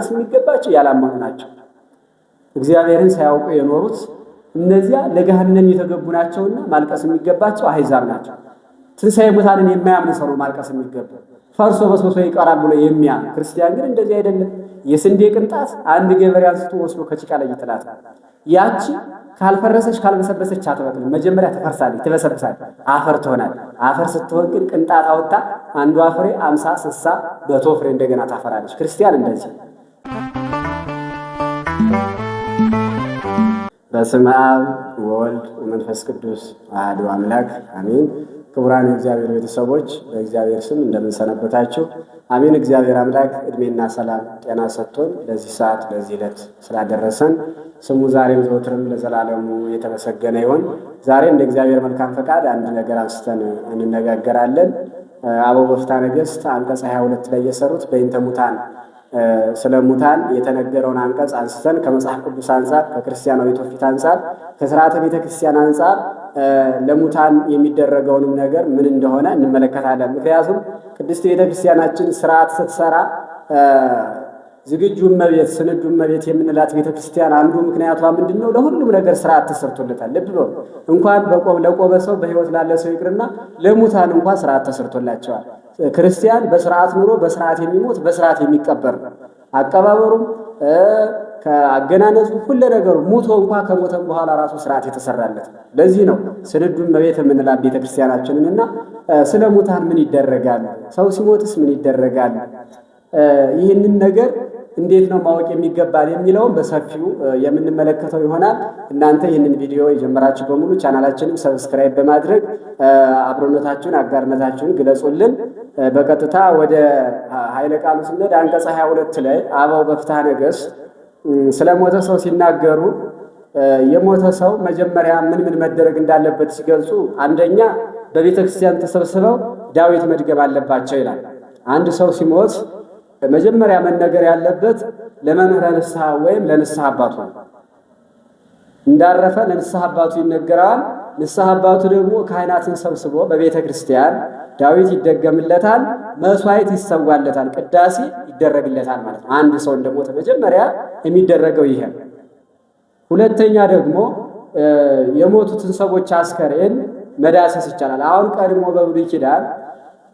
ማልቀስ የሚገባቸው ያላመኑ ናቸው። እግዚአብሔርን ሳያውቁ የኖሩት እነዚያ ለገሃነም የተገቡ ናቸውና ማልቀስ የሚገባቸው አሕዛብ ናቸው። ትንሣኤ ሙታንን የማያምን ሰው ነው ማልቀስ የሚገባው። ፈርሶ በስብሶ ይቀራል ብሎ የሚያምን ክርስቲያን ግን እንደዚህ አይደለም። የስንዴ ቅንጣት አንድ ገበሬ አንስቶ ወስዶ ከጭቃ ላይ ይጥላታል። ያቺ ካልፈረሰች ካልበሰበሰች አትበቅልም። መጀመሪያ ትፈርሳለች፣ ትበሰብሳለች፣ አፈር ትሆናለች። አፈር ስትሆን ግን ቅንጣት አወጣ አንዷ ፍሬ 50 60 100 ፍሬ እንደገና ታፈራለች። ክርስቲያን እንደዚህ። በስመ አብ ወወልድ ወመንፈስ ቅዱስ አሐዱ አምላክ አሜን። ክቡራን የእግዚአብሔር ቤተሰቦች በእግዚአብሔር ስም እንደምንሰነበታችሁ አሜን። እግዚአብሔር አምላክ ዕድሜና ሰላም ጤና ሰጥቶን ለዚህ ሰዓት ለዚህ ዕለት ስላደረሰን ስሙ ዛሬም ዘወትርም ለዘላለሙ የተመሰገነ ይሁን። ዛሬ እንደ እግዚአብሔር መልካም ፈቃድ አንድ ነገር አንስተን እንነጋገራለን። አበው በፍትሐ ነገሥት አንቀጽ 22 ላይ የሰሩት በእንተ ሙታን ስለ ሙታን የተነገረውን አንቀጽ አንስተን ከመጽሐፍ ቅዱስ አንጻር ከክርስቲያናዊ ትውፊት አንጻር ከሥርዓተ ቤተ ክርስቲያን አንጻር ለሙታን የሚደረገውንም ነገር ምን እንደሆነ እንመለከታለን። ምክንያቱም ቅድስት ቤተ ክርስቲያናችን ስርዓት ስትሰራ ዝግጁ እመቤት ስንዱ እመቤት የምንላት ቤተ ክርስቲያን አንዱ ምክንያቷ ምንድነው? ለሁሉም ነገር ስርዓት ተሰርቶለታል። ልብ በሉ እንኳን ለቆመ ሰው በሕይወት ላለ ሰው ይቅርና ለሙታን እንኳን ስርዓት ተሰርቶላቸዋል። ክርስቲያን በስርዓት ኑሮ በስርዓት የሚሞት በስርዓት የሚቀበር አቀባበሩም ከአገናነዙ ሁሉ ነገሩ ሙቶ እንኳን ከሞተም በኋላ ራሱ ስርዓት የተሰራለት። ለዚህ ነው ስንዱ እመቤት የምንላት ቤተ ክርስቲያናችንንና ስለ ሙታን ምን ይደረጋል፣ ሰው ሲሞትስ ምን ይደረጋል፣ ይህንን ነገር እንዴት ነው ማወቅ የሚገባል የሚለውን በሰፊው የምንመለከተው ይሆናል። እናንተ ይህንን ቪዲዮ የጀመራችሁ በሙሉ ቻናላችንን ሰብስክራይብ በማድረግ አብሮነታችሁን አጋርነታችሁን ግለጹልን። በቀጥታ ወደ ኃይለ ቃሉ ስንሄድ አንቀጽ 22 ላይ አበው በፍትሐ ነገሥት ስለ ሞተ ሰው ሲናገሩ የሞተ ሰው መጀመሪያ ምን መደረግ እንዳለበት ሲገልጹ አንደኛ በቤተ ክርስቲያን ተሰብስበው ዳዊት መድገም አለባቸው ይላል። አንድ ሰው ሲሞት መጀመሪያ መነገር ያለበት ለመምህረ ንስሐ ወይም ለንስሐ አባቱ እንዳረፈ ለንስሐ አባቱ ይነገራል። ንስሐ አባቱ ደግሞ ካህናትን ሰብስቦ በቤተ ክርስቲያን ዳዊት ይደገምለታል፣ መስዋዕት ይሰዋለታል፣ ቅዳሴ ይደረግለታል ማለት ነው። አንድ ሰው እንደሞተ መጀመሪያ የሚደረገው ይሄ። ሁለተኛ ደግሞ የሞቱትን ሰዎች አስከሬን መዳሰስ ይቻላል። አሁን ቀድሞ በብሉይ ኪዳን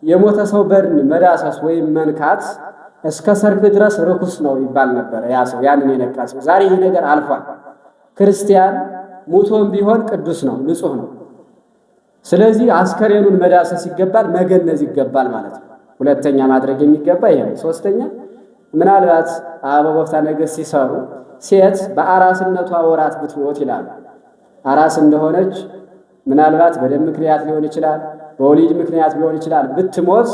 የሞተ ሰው በድን መዳሰስ ወይም መንካት እስከ ሰርክ ድረስ ርኩስ ነው ይባል ነበር። ያ ሰው ያንን የነካ ሰው ዛሬ ይሄ ነገር አልፏል። ክርስቲያን ሙቶም ቢሆን ቅዱስ ነው፣ ንጹህ ነው። ስለዚህ አስከሬኑን መዳሰስ ይገባል፣ መገነዝ ይገባል ማለት ነው። ሁለተኛ ማድረግ የሚገባ ይሄ ነው። ሶስተኛ ምናልባት አበው በፍትሐ ነገሥት ሲሰሩ ሴት በአራስነቷ ወራት ብትሞት ይላሉ። አራስ እንደሆነች ምናልባት በደም ምክንያት ሊሆን ይችላል፣ በወሊድ ምክንያት ሊሆን ይችላል። ብትሞት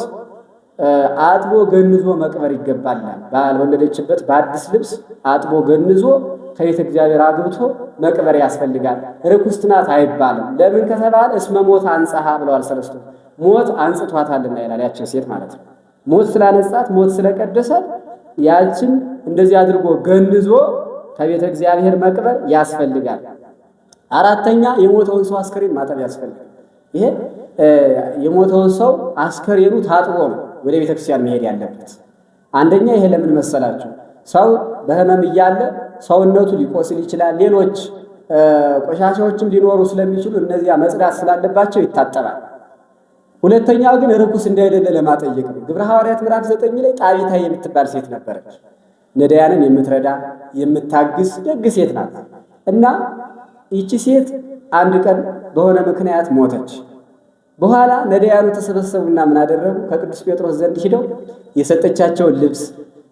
አጥቦ ገንዞ መቅበር ይገባል። ባልወለደችበት በአዲስ ልብስ አጥቦ ገንዞ ከቤተ እግዚአብሔር አግብቶ መቅበር ያስፈልጋል። ርኩስት ናት አይባልም። ለምን ከተባለ እስመ ሞት አንጸሃ ብለዋል ሰለስቱ። ሞት አንጽቷታልና ይላል ያችን ሴት ማለት ነው። ሞት ስላነጻት ሞት ስለቀደሳት ያችን እንደዚህ አድርጎ ገንዞ ከቤተ እግዚአብሔር መቅበር ያስፈልጋል። አራተኛ የሞተውን ሰው አስከሬን ማጠብ ያስፈልጋል። ይሄ የሞተውን ሰው አስከሬኑ ታጥቦ ነው ወደ ቤተ ክርስቲያን መሄድ ያለበት። አንደኛ ይሄ ለምን መሰላችሁ? ሰው በህመም እያለ ሰውነቱ ሊቆስል ይችላል። ሌሎች ቆሻሻዎችም ሊኖሩ ስለሚችሉ እነዚያ መጽዳት ስላለባቸው ይታጠባል። ሁለተኛው ግን ርኩስ እንዳይደለ ለማጠየቅ ነው። ግብረ ሐዋርያት ምዕራፍ 9 ላይ ጣቢታ የምትባል ሴት ነበረች። ነዳያንን የምትረዳ የምታግስ ደግ ሴት ናት እና ይቺ ሴት አንድ ቀን በሆነ ምክንያት ሞተች። በኋላ ነዳያኑ ተሰበሰቡና ምን አደረጉ? ከቅዱስ ጴጥሮስ ዘንድ ሂደው የሰጠቻቸውን ልብስ፣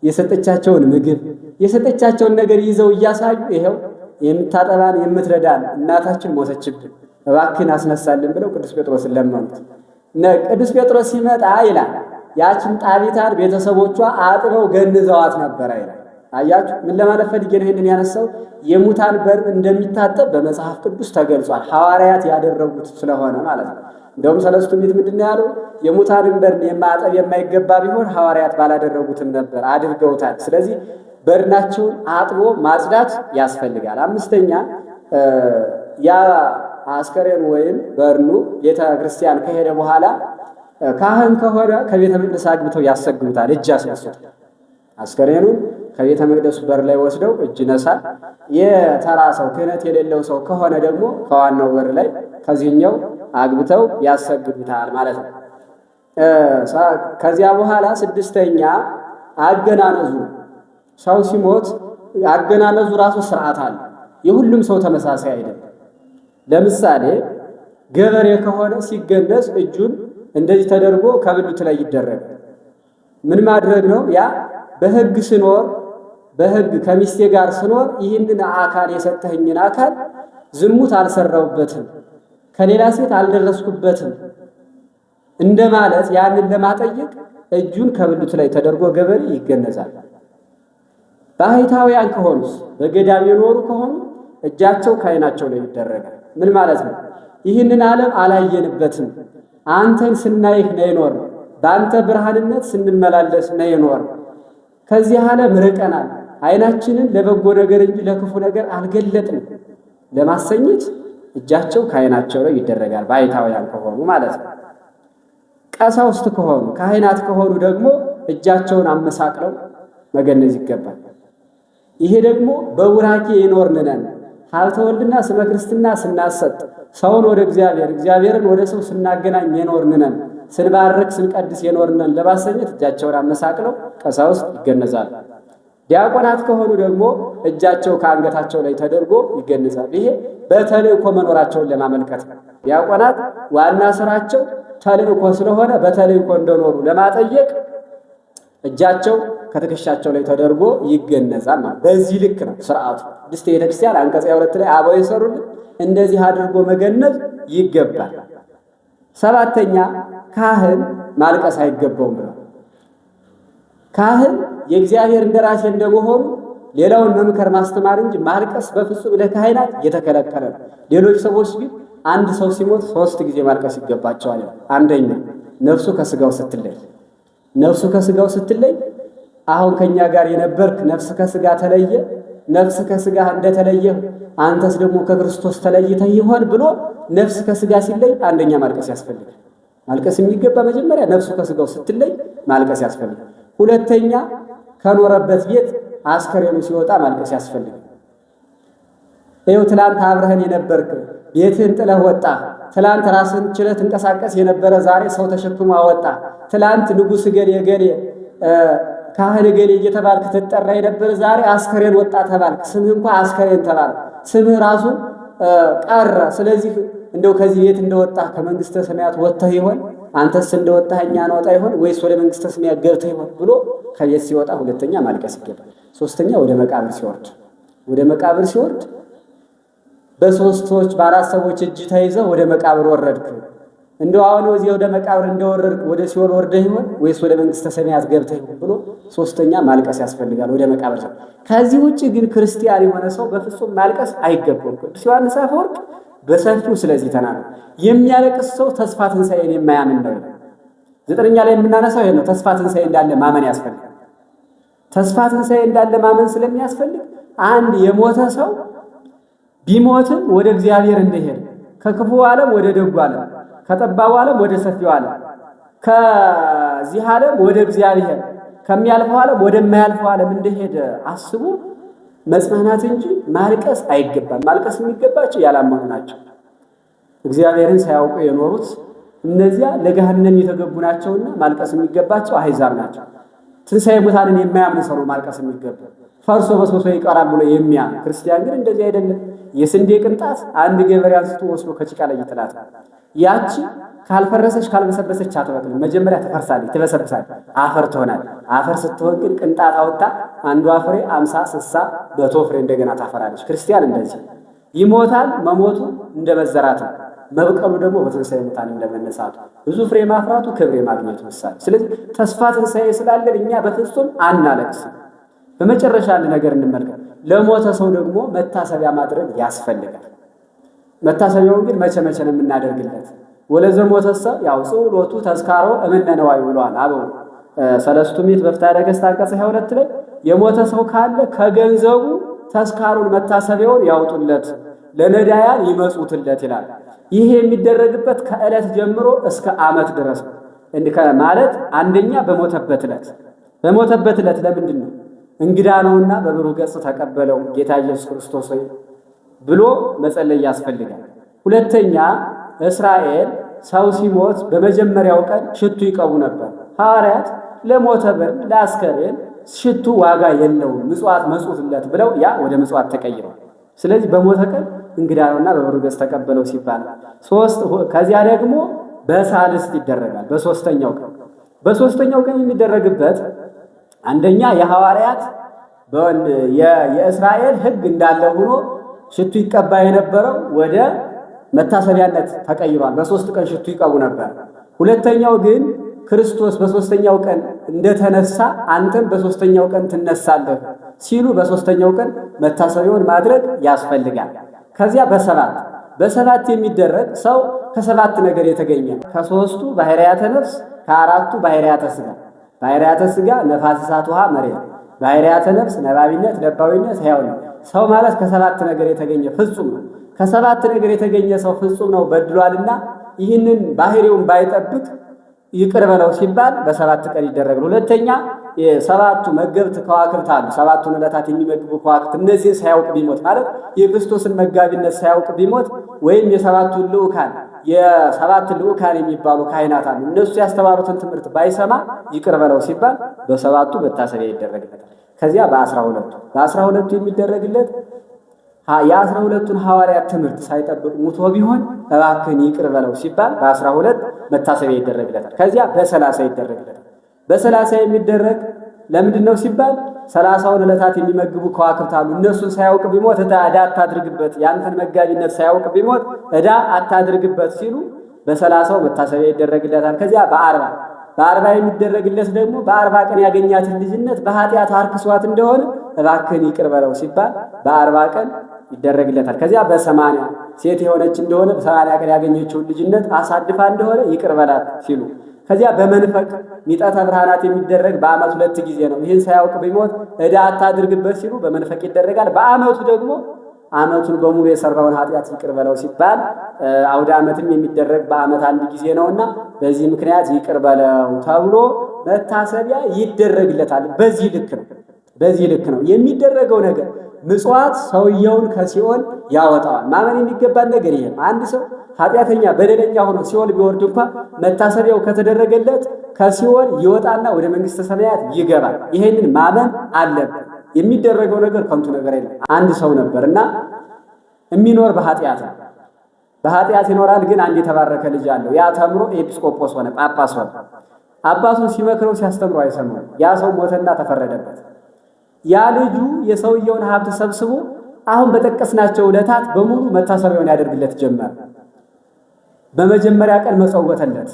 የሰጠቻቸውን ምግብ፣ የሰጠቻቸውን ነገር ይዘው እያሳዩ ይሄው የምታጠባን የምትረዳን እናታችን ሞተችብን፣ እባክህን አስነሳልን ብለው ቅዱስ ጴጥሮስን ለመኑት። ቅዱስ ጴጥሮስ ሲመጣ ይላል ያችን ጣቢታን ቤተሰቦቿ አጥበው ገንዘዋት ነበረ ይላል። አያችሁ ምን ለማለት ፈልጌ ነው ይሄንን ያነሳው? የሙታን በር እንደሚታጠብ በመጽሐፍ ቅዱስ ተገልጿል። ሐዋርያት ያደረጉት ስለሆነ ማለት ነው። እንደውም ሰለስቱ ምዕት ምንድነው ያለው? የሙታንን በር የማጠብ የማይገባ ቢሆን ሐዋርያት ባላደረጉትም ነበር፣ አድርገውታል። ስለዚህ በርናቸውን አጥቦ ማጽዳት ያስፈልጋል። አምስተኛ ያ አስከሬን ወይም በርኑ ቤተ ክርስቲያን ከሄደ በኋላ ካህን ከሆነ ከቤተ መቅደስ አግብተው ያሰግዱታል፣ እጅ ያስነሱታል። አስከሬኑን ከቤተ መቅደሱ በር ላይ ወስደው እጅ ነሳል። የተራ ሰው ክህነት የሌለው ሰው ከሆነ ደግሞ ከዋናው በር ላይ ከዚህኛው አግብተው ያሰግዱታል ማለት ነው። ከዚያ በኋላ ስድስተኛ አገናነዙ። ሰው ሲሞት አገናነዙ ራሱ ስርዓት አለ። የሁሉም ሰው ተመሳሳይ አይደለም። ለምሳሌ ገበሬ ከሆነ ሲገነዝ እጁን እንደዚህ ተደርጎ ከብልቱ ላይ ይደረጋል። ምን ማድረግ ነው? ያ በሕግ ስኖር በሕግ ከሚስቴ ጋር ስኖር ይህንን አካል የሰጠኸኝን አካል ዝሙት አልሰራውበትም፣ ከሌላ ሴት አልደረስኩበትም እንደማለት ያንን ለማጠየቅ እጁን ከብልቱ ላይ ተደርጎ ገበሬ ይገነዛል። ባህታውያን ከሆኑስ በገዳም የኖሩ ከሆኑ እጃቸው ከዓይናቸው ላይ ይደረጋል። ምን ማለት ነው? ይህንን ዓለም አላየንበትም፣ አንተን ስናይህ ነው የኖር፣ በአንተ ብርሃንነት ስንመላለስ ነው የኖር። ከዚህ ዓለም ርቀናል፣ ዓይናችንን ለበጎ ነገር እንጂ ለክፉ ነገር አልገለጥንም ለማሰኘት እጃቸው ከዓይናቸው ላይ ይደረጋል። ባህታውያን ከሆኑ ማለት ነው። ቀሳውስት ከሆኑ ካህናት ከሆኑ ደግሞ እጃቸውን አመሳቅለው መገነዝ ይገባል። ይሄ ደግሞ በቡራኬ የኖርን ነን። ሀብተ ወልድና ስመ ክርስትና ስናሰጥ ሰውን ወደ እግዚአብሔር እግዚአብሔርን ወደ ሰው ስናገናኝ የኖርን ነን። ስንባርክ ስንቀድስ የኖርን ነን ለማሰኘት እጃቸውን አመሳቅለው ቀሳውስት ይገነዛሉ። ዲያቆናት ከሆኑ ደግሞ እጃቸው ከአንገታቸው ላይ ተደርጎ ይገነዛል። ይሄ በተልእኮ መኖራቸውን ለማመልከት ነው። ዲያቆናት ዋና ስራቸው ተልእኮ ስለሆነ በተልእኮ እንደኖሩ ለማጠየቅ እጃቸው ከትከሻቸው ላይ ተደርጎ ይገነዛል ማለት። በዚህ ልክ ነው ስርዓቱ። ቅድስት ቤተክርስቲያን አንቀጽ 2 ላይ አበው የሰሩልን እንደዚህ አድርጎ መገነዝ ይገባል። ሰባተኛ ካህን ማልቀስ አይገባውም ብለው ካህን የእግዚአብሔር እንደራሴ እንደመሆኑ ሌላውን መምከር ማስተማር እንጂ ማልቀስ በፍጹም ለካህናት የተከለከለ ነው። ሌሎች ሰዎች ግን አንድ ሰው ሲሞት 3 ጊዜ ማልቀስ ይገባቸዋል። አንደኛ ነፍሱ ከስጋው ስትለይ፣ ነፍሱ ከስጋው ስትለይ አሁን ከኛ ጋር የነበርክ ነፍስ ከስጋ ተለየ፣ ነፍስ ከስጋ እንደተለየ አንተስ ደግሞ ከክርስቶስ ተለይተህ ይሆን ብሎ ነፍስ ከስጋ ሲለይ አንደኛ ማልቀስ ያስፈልጋል። ማልቀስ የሚገባ መጀመሪያ ነፍሱ ከስጋው ስትለይ ማልቀስ ያስፈልጋል። ሁለተኛ ከኖረበት ቤት አስከሬኑ ሲወጣ ማልቀስ ያስፈልጋል። ይኸው ትላንት አብረህን የነበርክ ቤትህን ጥለህ ወጣ። ትላንት ራስህን ችለህ ትንቀሳቀስ የነበረ ዛሬ ሰው ተሸክሞ አወጣ። ትላንት ንጉሥ እገሌ እገሌ ካህን እገሌ እየተባልክ ትጠራ የነበረ ዛሬ አስከሬን ወጣ ተባልክ። ስምህ እንኳ አስከሬን ተባል፣ ስምህ ራሱ ቀረ። ስለዚህ እንደው ከዚህ ቤት እንደወጣህ ከመንግስተ ሰማያት ወጥተህ ይሆን? አንተስ እንደወጣህ እኛ እንወጣ ይሆን ወይስ ወደ መንግስተ ሰማያት ገብተህ ይሆን ብሎ ከቤት ሲወጣ ሁለተኛ ማልቀስ ይገባል። ሶስተኛ ወደ መቃብር ሲወርድ፣ ወደ መቃብር ሲወርድ በሶስት ሰዎች በአራት ሰዎች እጅ ተይዘህ ወደ መቃብር ወረድክ። እንደው አሁን ወዲህ ወደ መቃብር እንደወረድክ ወደ ሲኦል ወርደህ ይሆን ወይስ ወደ መንግስተ ሰማያት ገብተህ ይሆን ብሎ ሶስተኛ ማልቀስ ያስፈልጋል ወደ መቃብር ሰው። ከዚህ ውጪ ግን ክርስቲያን የሆነ ሰው በፍጹም ማልቀስ አይገባውም። ቅዱስ ዮሐንስ አፈወርቅ በሰፊው ስለዚህ ተናግሯል። የሚያለቅስ ሰው ተስፋ ትንሣኤን የማያምን ነው። 9ኛ ላይ የምናነሳው ይሄ ነው። ተስፋ ትንሣኤ እንዳለ ማመን ያስፈልጋል። ተስፋ ትንሣኤ እንዳለ ማመን ስለሚያስፈልግ አንድ የሞተ ሰው ቢሞትም ወደ እግዚአብሔር እንደሄደ ከክፉ ዓለም ወደ ደጉ ዓለም ከጠባቡ ዓለም ወደ ሰፊው ዓለም ከዚህ ዓለም ወደ እግዚአብሔር ከሚያልፈው ዓለም ወደማያልፈው ዓለም እንደሄደ አስቡ መጽናናት እንጂ ማልቀስ አይገባም። ማልቀስ የሚገባቸው ያላመኑ ናቸው። እግዚአብሔርን ሳያውቁ የኖሩት እነዚያ ለገሃነም የተገቡ ናቸውና ማልቀስ የሚገባቸው አሕዛብ ናቸው። ትንሣኤ ሙታንን የማያምን ሰው ነው ማልቀስ የሚገባው። ፈርሶ በስብሶ ይቀራል ብሎ የሚያምን ክርስቲያን ግን እንደዚህ አይደለም። የስንዴ ቅንጣት አንድ ገበሬ አንስቶ ወስዶ ከጭቃ ላይ ይጥላል። ያቺ ካልፈረሰች ካልበሰበሰች አትበቅልም። መጀመሪያ ትፈርሳለች፣ ትበሰብሳለች፣ አፈር ትሆናለች። አፈር ስትሆን ግን ቅንጣት አወጣ አንዷ ፍሬ 50 60 100 ፍሬ እንደገና ታፈራለች። ክርስቲያን እንደዚህ ይሞታል። መሞቱ እንደ መዘራት ነው። መብቀሉ ደግሞ በትንሣኤ ሙታን እንደመነሳቱ ብዙ ፍሬ ማፍራቱ ክብር ማግኘቱ ምሳሌ። ስለዚህ ተስፋ ትንሣኤ ስላለን እኛ በፍጹም አናለቅስም። በመጨረሻ አንድ ነገር እንመልከት። ለሞተ ሰው ደግሞ መታሰቢያ ማድረግ ያስፈልጋል። መታሰቢያውን ግን መቼ መቼ ነው የምናደርግለት? ወለዘ ሞተሰ ያውጽኡ ሎቱ ተዝካሮ እምነ ነዋይ ብለዋል አበው ሰለስቱ ምዕት በፍትሐ ነገሥት አንቀጽ 22 ላይ የሞተ ሰው ካለ ከገንዘቡ ተዝካሩን መታሰቢያውን ያውጡለት፣ ለነዳያን ይመጹትለት ይላል። ይሄ የሚደረግበት ከዕለት ጀምሮ እስከ ዓመት ድረስ ነው። ማለት አንደኛ በሞተበት ዕለት ለምንድን ነው? እንግዳ ነውና በብሩህ ገጽ ተቀበለው ጌታ ኢየሱስ ክርስቶስ ሆይ ብሎ መጸለይ ያስፈልጋል። ሁለተኛ እስራኤል ሰው ሲሞት በመጀመሪያው ቀን ሽቱ ይቀቡ ነበር። ሐዋርያት ለሞተ በግ ለአስከሬን ሽቱ ዋጋ የለውም ምጽዋት መጹትለት ብለው ያ ወደ ምጽዋት ተቀይሯል። ስለዚህ በሞተ ቀን እንግዳ ነውና በብሩህ ገጽ ተቀበለው ሲባል ከዚያ ደግሞ በሳልስት ይደረጋል። በሶስተኛው ቀን የሚደረግበት አንደኛ የሐዋርያት የእስራኤል ሕግ እንዳለ ሆኖ ሽቱ ይቀባ የነበረው ወደ መታሰቢያነት ተቀይሯል። በ3 ቀን ሽቱ ይቀቡ ነበር። ሁለተኛው ግን ክርስቶስ በ3ኛው ቀን እንደተነሳ አንተም በ3ኛው ቀን ትነሳለህ ሲሉ በ3ኛው ቀን መታሰቢያውን ማድረግ ያስፈልጋል። ከዚያ በሰባት የሚደረግ ሰው ከ7 ነገር የተገኘ ከ3ቱ ባህርያተ ነፍስ ከ4ቱ ባህርያተ ሥጋ። ባህርያተ ሥጋ ነፋስ፣ እሳት፣ ውሃ፣ መሬት። ባህርያተ ነፍስ ነባቢነት፣ ለባዊነት፣ ሕያውነት። ሰው ማለት ከ7 ነገር የተገኘ ፍጹም ነው። ከ7 ነገር የተገኘ ሰው ፍጹም ነው በድሏልና ይህንን ባህሪውን ባይጠብቅ ይቅር በለው ሲባል በ7 ቀን ይደረጋል። ሁለተኛ የ7ቱ መገብት ከዋክብት አሉ። 7ቱን ዕለታት የሚመግቡ ከዋክብት እነዚህን ሳያውቅ ቢሞት ማለት የክርስቶስን መጋቢነት ሳያውቅ ቢሞት ወይም የ7ቱን ልዑካን የሚባሉ ካህናት አሉ። እነሱ ያስተማሩትን ትምህርት ባይሰማ ይቅር በለው ሲባል በ7ቱ መታሰቢያ ይደረግለታል። ከዚያ በ12ቱ የሚደረግለት የ12ቱን ሐዋርያት ትምህርት ሳይጠብቅ ሙቶ ቢሆን እባክህን ይቅር በለው ሲባል በ12 መታሰቢያ ይደረግለታል። ከዚያ በ30 ይደረግለታል። በ30 የሚደረግ ለምንድን ነው ሲባል 30ውን ዕለታት የሚመግቡ ከዋክብት አሉ። እነሱን ሳያውቅ ቢሞት ዕዳ አታድርግበት፣ ያንተን መጋቢነት ሳያውቅ ቢሞት ዕዳ አታድርግበት ሲሉ በ30ው መታሰቢያ ይደረግለታል። ከዚያ በ40 የሚደረግለት ደግሞ በ40 ቀን ያገኛትን ልጅነት በኃጢአት አርክሷት እንደሆነ እባክህን ይቅር በለው ሲባል በ40 ቀን ይደረግለታል። ከዚያ በ80 ሴት የሆነች እንደሆነ በ80 ቀን ያገኘችውን ልጅነት አሳድፋ እንደሆነ ይቅር በላት ሲሉ ከዚያ በመንፈቅ ሚጠተ ብርሃናት የሚደረግ በዓመት 2 ጊዜ ነው። ይህን ሳያውቅ ቢሞት ዕዳ አታድርግበት ሲሉ በመንፈቅ ይደረጋል። በዓመቱ ደግሞ ዓመቱን በሙሉ የሰራውን ኃጢአት ይቅር በለው ሲባል አውደ ዓመትም የሚደረግ በዓመት 1 ጊዜ ነውና በዚህ ምክንያት ይቅር በለው ተብሎ መታሰቢያ ይደረግለታል። በዚህ ልክ ነው የሚደረገው ነገር። ምጽዋት ሰውየውን ከሲኦል ያወጣዋል። ማመን የሚገባን ነገር ይሄ አንድ ሰው ኃጢአተኛ በደለኛ ሆኖ ሲኦል ቢወርድ እንኳን መታሰቢያው ከተደረገለት ከሲኦል ይወጣና ወደ መንግሥተ ሰማያት ይገባል። ይሄንን ማመን አለብን። የሚደረገው ነገር ከንቱ ነገር የለም። አንድ ሰው ነበርና የሚኖር በኃጢአት ይኖራል። ግን አንድ የተባረከ ልጅ አለው። ያ ተምሮ ኤጲስቆጶስ ሆነ፣ ጳጳስ ሆነ። አባቱን ሲመክረው ሲያስተምረው አይሰማም። ያ ሰው ሞተና ተፈረደበት። ያ ልጁ የሰውየውን ሀብት ሰብስቦ አሁን በጠቀስናቸው ዕለታት በሙሉ መታሰቢያውን ያደርግለት ጀመር። በመጀመሪያ ቀን መጸወተለት፣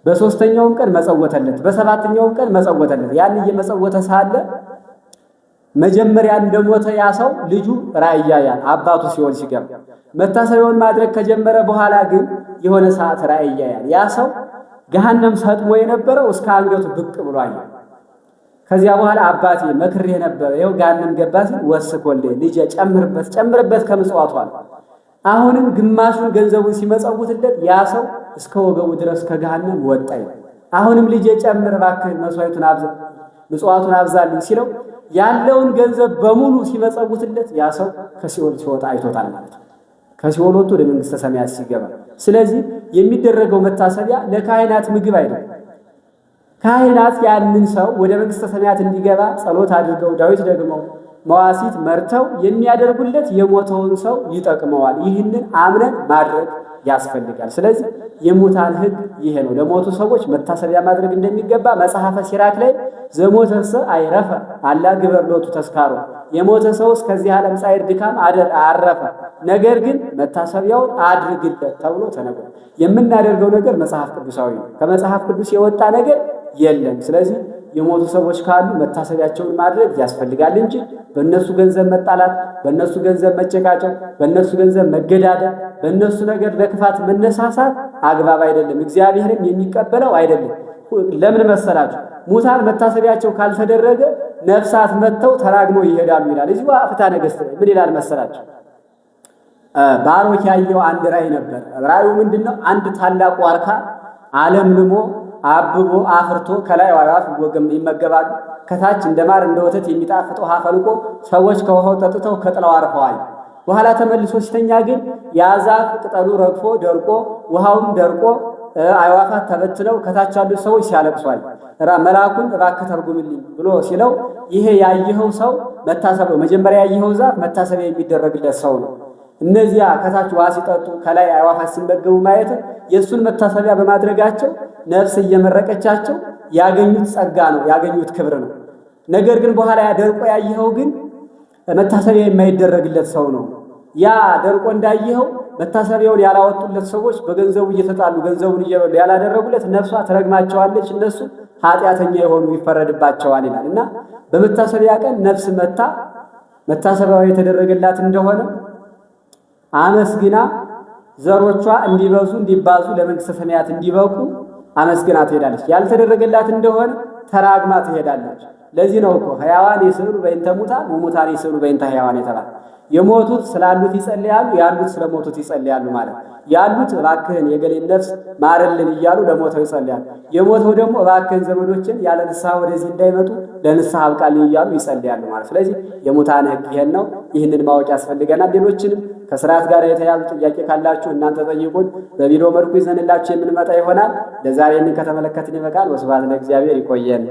በ3ኛውም ቀን መጸወተለት፣ በ7ኛውም ቀን መጸወተለት። ያን እየመጸወተ ሳለ መጀመሪያ እንደሞተ ያ ሰው ልጁ ራእይ ያያል። አባቱ ሲኦል ሲገባ መታሰቢያውን ማድረግ ከጀመረ በኋላ ግን የሆነ ሰዓት ራእይ ያያል። ያ ሰው ገሃነም ሰጥሞ የነበረው እስከ አንገቱ ብቅ ብሎ አየ። ከዚያ በኋላ አባቴ መክሬ ነበር፣ ይኸው ገሃነም ገባ ሲል ወስኮልህ ልጄ ጨምርበት ከምጽዋቱ አለ። አሁንም ግማሹን ገንዘቡን ሲመጸውትለት ያ ሰው እስከ ወገቡ ድረስ ከገሃነም ወጣ። አሁንም ልጄ ጨምር እባክህ ምጽዋቱን አብዛልኝ ሲለው ያለውን ገንዘብ በሙሉ ሲመጸውትለት ያ ሰው ከሲኦል ሲወጣ አይቶታል ማለት ነው። ከሲኦል ወጥቶ ወደ መንግሥተ ሰማያት ሲገባ። ስለዚህ የሚደረገው መታሰቢያ ለካህናት ምግብ አይደለም። ካህናት ያንን ሰው ወደ መንግሥተ ሰማያት እንዲገባ ጸሎት አድርገው ዳዊት ደግሞ መዋሲት መርተው የሚያደርጉለት የሞተውን ሰው ይጠቅመዋል። ይህንን አምነን ማድረግ ያስፈልጋል። ስለዚህ የሙታን ሕግ ይሄ ነው። ለሞቱ ሰዎች መታሰቢያ ማድረግ እንደሚገባ መጽሐፈ ሲራክ ላይ ዘሞተሰ አይረፈ አላ ግበር ሎቱ ተስካሮ፣ የሞተ ሰው እስከዚህ ዓለም ጻይር ድካም አረፈ፣ ነገር ግን መታሰቢያውን አድርግለት ተብሎ ተነግሯል። የምናደርገው ነገር መጽሐፍ ቅዱሳዊ ነው። ከመጽሐፍ ቅዱስ የወጣ ነገር የለም። ስለዚህ የሞቱ ሰዎች ካሉ መታሰቢያቸውን ማድረግ ያስፈልጋል እንጂ በእነሱ ገንዘብ መጣላት፣ በእነሱ ገንዘብ መጨቃጨቅ፣ በእነሱ ገንዘብ መገዳደል፣ በእነሱ ነገር ለክፋት መነሳሳት አግባብ አይደለም። እግዚአብሔርም የሚቀበለው አይደለም። ለምን መሰላችሁ? ሙታን መታሰቢያቸው ካልተደረገ ነፍሳት መጥተው ተራግመው ይሄዳሉ ይላል። እዚህ ፍትሐ ነገሥት ምን ይላል መሰላችሁ? ባሮክ ያየው አንድ ራእይ ነበር። ራእዩ ምንድነው? አንድ ታላቅ ዋርካ ዓለም ልሞ አብቦ አፍርቶ ከላይ አዕዋፍ ይመገባሉ፣ ከታች እንደ ማር እንደ ወተት የሚጣፍጥ ውሃ ፈልቆ ሰዎች ከውሃው ጠጥተው ከጥላው አርፈዋል። በኋላ ተመልሶ ሲተኛ ግን ያ ዛፍ ቅጠሉ ረግፎ ደርቆ ውሃውም ደርቆ አዕዋፋት ተበትነው ከታች ያሉት ሰዎች ሲያለቅሷል። መልአኩን እባክህ ተርጉምልኝ ብሎ ሲለው ይሄ ያየኸው ሰው መታሰቢያው መጀመሪያ ያየኸው ዛፍ መታሰቢያ የሚደረግለት ሰው ነው። እነዚያ ከታች ውሃ ሲጠጡ ከላይ አዕዋፋት ሲመገቡ ማየት የእሱን መታሰቢያ በማድረጋቸው ነፍስ እየመረቀቻቸው ያገኙት ጸጋ ነው፣ ያገኙት ክብር ነው። ነገር ግን በኋላ ያ ደርቆ ያየኸው ግን መታሰቢያ የማይደረግለት ሰው ነው። ያ ደርቆ እንዳየኸው መታሰቢያውን ያላወጡለት ሰዎች በገንዘቡ እየተጣሉ ገንዘቡን እየበሉ ያላደረጉለት ነፍሷ ትረግማቸዋለች፣ እነሱ ኃጢአተኛ የሆኑ ይፈረድባቸዋል ይላል እና በመታሰቢያ ቀን ነፍስ መታሰቢያው የተደረገላት እንደሆነ አመስግና ዘሮቿ እንዲበዙ እንዲባዙ ለመንግሥተ ሰማያት እንዲበቁ አመስግና ትሄዳለች። ያልተደረገላት እንደሆነ ተራግማ ትሄዳለች። ለዚህ ነው እኮ ሕያዋን ይስዕሉ በእንተ ሙታን ወሙታን ይስዕሉ በእንተ ሕያዋን የተባለ። የሞቱት ስላሉት ይጸልያሉ፣ ያሉት ስለሞቱት ይጸልያሉ ማለት። ያሉት እባክህን የገሌን ነፍስ ማርልን እያሉ ለሞተው ይጸልያሉ። የሞተው ደግሞ እባክህን ዘመዶችን ያለ ንስሐ ወደዚህ እንዳይመጡ ለንስሐ አብቃልኝ እያሉ ይጸልያሉ ማለት። ስለዚህ የሙታን ሕግ ይሄን ነው። ይህንን ማወቅ ያስፈልገናል። ሌሎችንም ከስርዓት ጋር የተያዙ ጥያቄ ካላችሁ እናንተ ጠይቁን። በቪዲዮ መልኩ ይዘንላችሁ የምንመጣ ይሆናል። ለዛሬ ከተመለከትን ይበቃል። ወስብሐት ለእግዚአብሔር። ይቆየን።